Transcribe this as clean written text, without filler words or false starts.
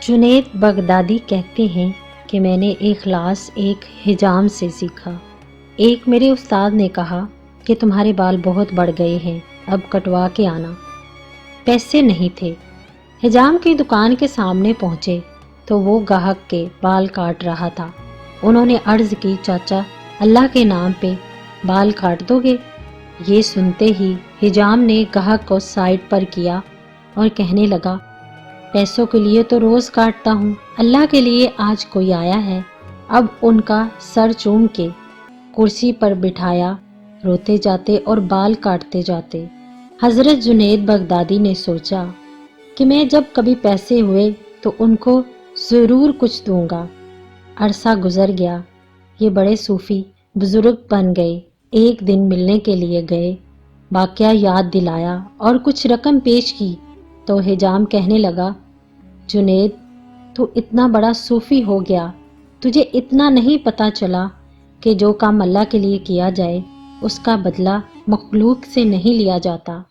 جنید بغدادی کہتے ہیں کہ میں نے اخلاص ایک حجام سے سیکھا۔ ایک میرے استاد نے کہا کہ تمہارے بال بہت بڑھ گئے ہیں، اب کٹوا کے آنا۔ پیسے نہیں تھے۔ حجام کی دکان کے سامنے پہنچے تو وہ گاہک کے بال کاٹ رہا تھا۔ انہوں نے عرض کی، چاچا اللہ کے نام پہ بال کاٹ دو گے؟ یہ سنتے ہی حجام نے گاہک کو سائڈ پر کیا اور کہنے لگا، پیسوں کے لیے تو روز کاٹتا ہوں، اللہ کے لیے آج کوئی آیا ہے۔ اب ان کا سر چوم کے کرسی پر بٹھایا، روتے جاتے اور بال کاٹتے جاتے۔ حضرت جنید بغدادی نے سوچا کہ میں جب کبھی پیسے ہوئے تو ان کو ضرور کچھ دوں گا۔ عرصہ گزر گیا، یہ بڑے صوفی بزرگ بن گئے۔ ایک دن ملنے کے لیے گئے، واقعہ یاد دلایا اور کچھ رقم پیش کی تو حجام کہنے لگا، جنید تو اتنا بڑا صوفی ہو گیا، تجھے اتنا نہیں پتا چلا کہ جو کام اللہ کے لیے کیا جائے اس کا بدلہ مخلوق سے نہیں لیا جاتا۔